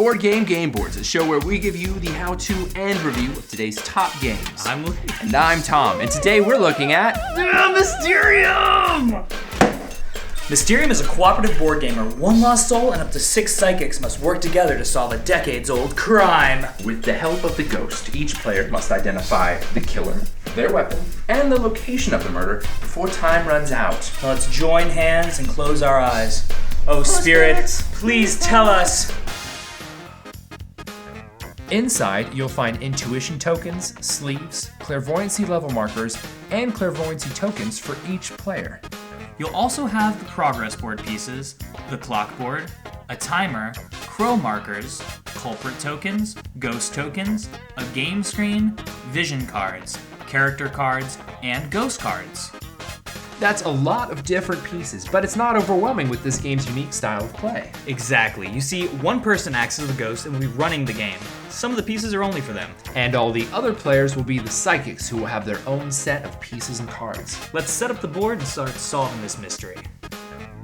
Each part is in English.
Board Game Boards, a show where we give you the how-to and review of today's top games. I'm Lee. And I'm Tom, and today we're looking at... Mysterium! Mysterium is a cooperative board game where one lost soul and up to 6 psychics must work together to solve a decades-old crime. With the help of the ghost, each player must identify the killer, their weapon, and the location of the murder before time runs out. Now let's join hands and close our eyes. Oh, Spirit, please tell us. Inside, you'll find intuition tokens, sleeves, clairvoyancy level markers, and clairvoyancy tokens for each player. You'll also have the progress board pieces, the clock board, a timer, crow markers, culprit tokens, ghost tokens, a game screen, vision cards, character cards, and ghost cards. That's a lot of different pieces, but it's not overwhelming with this game's unique style of play. Exactly. You see, one person acts as the ghost and will be running the game. Some of the pieces are only for them. And all the other players will be the psychics who will have their own set of pieces and cards. Let's set up the board and start solving this mystery.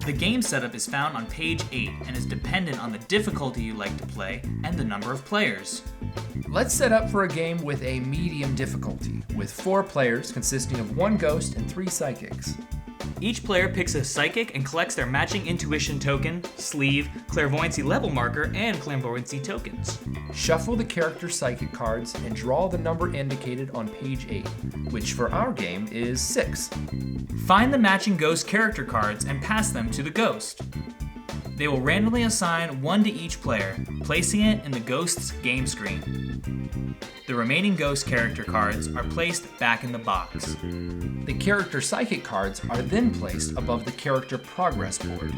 The game setup is found on page 8 and is dependent on the difficulty you like to play and the number of players. Let's set up for a game with a medium difficulty, with 4 players consisting of 1 ghost and 3 psychics. Each player picks a psychic and collects their matching intuition token, sleeve, clairvoyancy level marker, and clairvoyancy tokens. Shuffle the character psychic cards and draw the number indicated on page 8, which for our game is 6. Find the matching ghost character cards and pass them to the ghost. They will randomly assign 1 to each player, placing it in the ghost's game screen. The remaining ghost character cards are placed back in the box. The character psychic cards are then placed above the character progress board.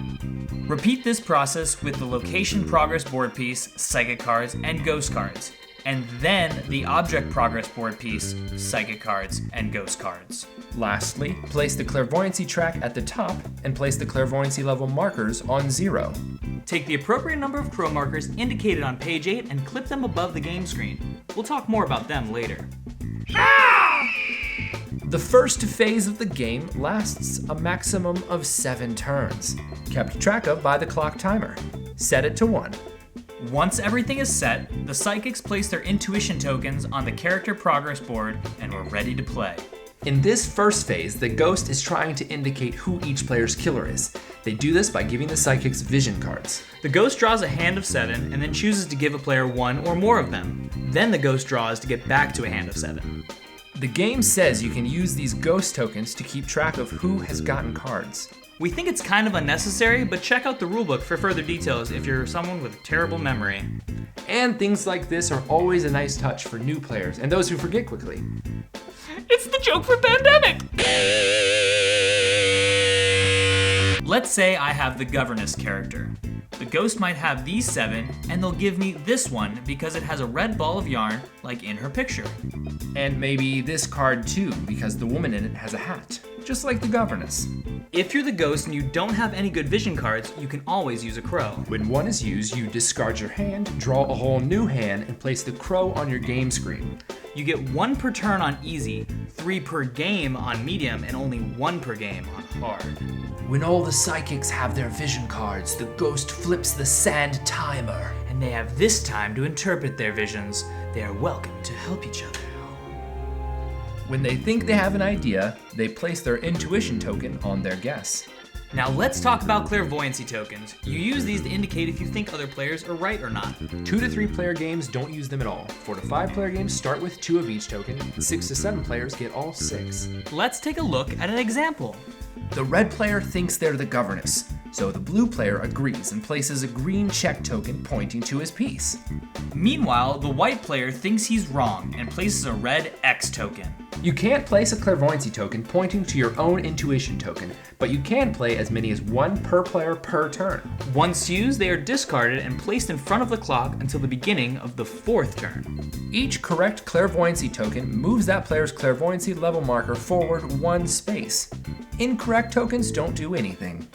Repeat this process with the location progress board piece, psychic cards, and ghost cards, and then the object progress board piece, psychic cards, and ghost cards. Lastly, place the clairvoyancy track at the top and place the clairvoyancy level markers on 0. Take the appropriate number of crow markers indicated on page 8 and clip them above the game screen. We'll talk more about them later. The first phase of the game lasts a maximum of 7 turns, kept track of by the clock timer. Set it to 1. Once everything is set, the psychics place their intuition tokens on the character progress board and we're ready to play. In this first phase, the ghost is trying to indicate who each player's killer is. They do this by giving the psychics vision cards. The ghost draws a hand of 7 and then chooses to give a player 1 or more of them. Then the ghost draws to get back to a hand of 7. The game says you can use these ghost tokens to keep track of who has gotten cards. We think it's kind of unnecessary, but check out the rulebook for further details if you're someone with a terrible memory. And things like this are always a nice touch for new players and those who forget quickly. It's the joke for pandemic! Let's say I have the governess character. The ghost might have these 7, and they'll give me this one because it has a red ball of yarn, like in her picture. And maybe this card too, because the woman in it has a hat, just like the governess. If you're the ghost and you don't have any good vision cards, you can always use a crow. When one is used, you discard your hand, draw a whole new hand, and place the crow on your game screen. You get 1 per turn on easy, 3 per game on medium, and only 1 per game on hard. When all the psychics have their vision cards, the ghost flips the sand timer. And they have this time to interpret their visions. They are welcome to help each other. When they think they have an idea, they place their intuition token on their guess. Now let's talk about clairvoyancy tokens. You use these to indicate if you think other players are right or not. 2 to 3 player games don't use them at all. 4 to 5 player games start with 2 of each token. 6 to 7 players get all 6. Let's take a look at an example. The red player thinks they're the governess, so the blue player agrees and places a green check token pointing to his piece. Meanwhile, the white player thinks he's wrong and places a red X token. You can't place a clairvoyancy token pointing to your own intuition token, but you can play as many as 1 per player per turn. Once used, they are discarded and placed in front of the clock until the beginning of the 4th turn. Each correct clairvoyancy token moves that player's clairvoyancy level marker forward 1 space. Incorrect tokens don't do anything.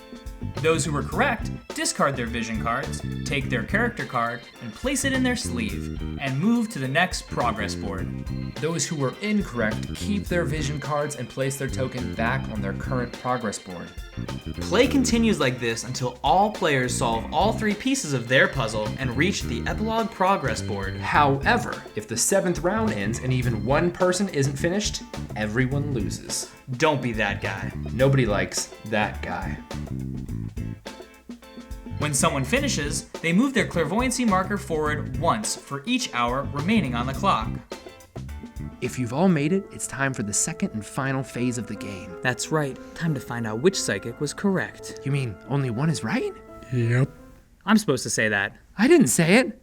Those who were correct discard their vision cards, take their character card, and place it in their sleeve, and move to the next progress board. Those who were incorrect keep their vision cards and place their token back on their current progress board. Play continues like this until all players solve all 3 pieces of their puzzle and reach the epilogue progress board. However, if the 7th round ends and even one person isn't finished, everyone loses. Don't be that guy. Nobody likes that guy. When someone finishes, they move their clairvoyancy marker forward once for each hour remaining on the clock. If you've all made it, it's time for the second and final phase of the game. That's right. Time to find out which psychic was correct. You mean only one is right? Yep. I'm supposed to say that. I didn't say it.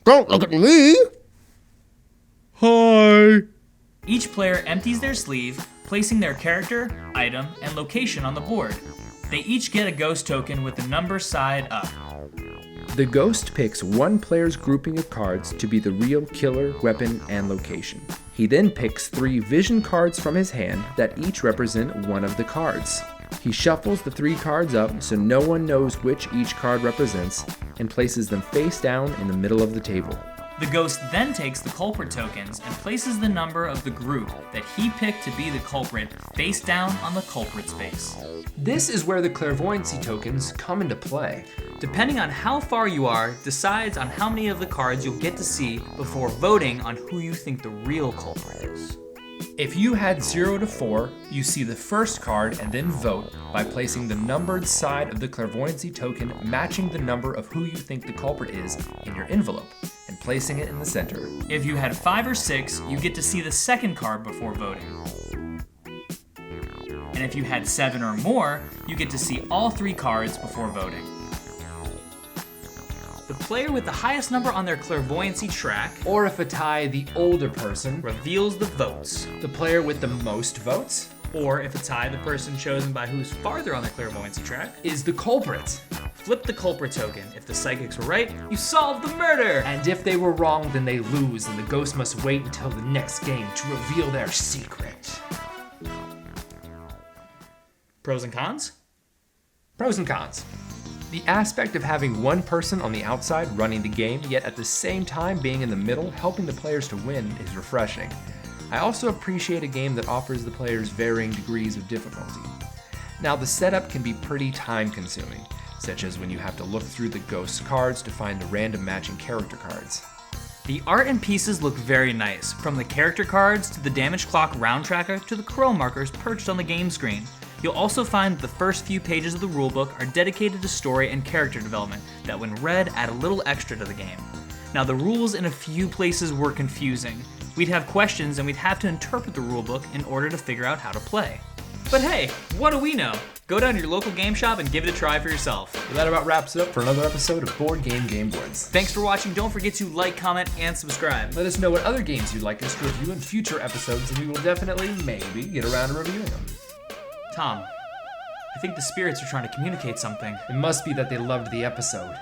Don't look at me! Hi! Each player empties their sleeve, placing their character, item, and location on the board. They each get a ghost token with the number side up. The ghost picks one player's grouping of cards to be the real killer, weapon, and location. He then picks 3 vision cards from his hand that each represent one of the cards. He shuffles the 3 cards up so no one knows which each card represents and places them face down in the middle of the table. The ghost then takes the culprit tokens and places the number of the group that he picked to be the culprit face down on the culprit space. This is where the clairvoyancy tokens come into play. Depending on how far you are, decides on how many of the cards you'll get to see before voting on who you think the real culprit is. If you had 0 to 4, you see the first card and then vote by placing the numbered side of the clairvoyancy token matching the number of who you think the culprit is in your envelope and placing it in the center. If you had 5 or 6, you get to see the second card before voting. And if you had 7 or more, you get to see all 3 cards before voting. The player with the highest number on their clairvoyancy track, Or if a tie, the older person, reveals the votes. the player with the most votes, Or if a tie, the person chosen by who's farther on the clairvoyancy track. is the culprit. Flip the culprit token. If the psychics were right, you solved the murder! And if they were wrong, then they lose, and the ghost must wait until the next game to reveal their secret. Pros and cons? Pros and cons. The aspect of having one person on the outside running the game, yet at the same time being in the middle, helping the players to win, is refreshing. I also appreciate a game that offers the players varying degrees of difficulty. Now, the setup can be pretty time-consuming, such as when you have to look through the ghost's cards to find the random matching character cards. The art and pieces look very nice, from the character cards to the damage clock round tracker to the curl markers perched on the game screen. You'll also find that the first few pages of the rulebook are dedicated to story and character development that, when read, add a little extra to the game. Now, the rules in a few places were confusing. We'd have questions and we'd have to interpret the rulebook in order to figure out how to play. But hey, what do we know? Go down to your local game shop and give it a try for yourself. Well, that about wraps it up for another episode of Board Game Boards. Thanks for watching. Don't forget to like, comment, and subscribe. Let us know what other games you'd like us to review in future episodes, and we will definitely, maybe, get around to reviewing them. Tom, I think the spirits are trying to communicate something. It must be that they loved the episode.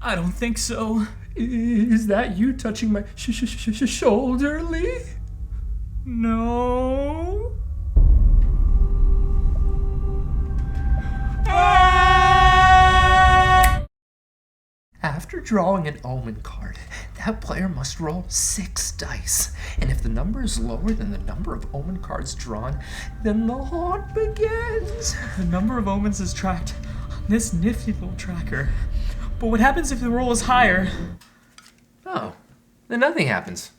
I don't think so. Is that you touching my shoulder, Lee? No. After drawing an omen card, that player must roll 6 dice. And if the number is lower than the number of omen cards drawn, then the haunt begins. The number of omens is tracked on this nifty little tracker. But what happens if the roll is higher? Oh, then nothing happens.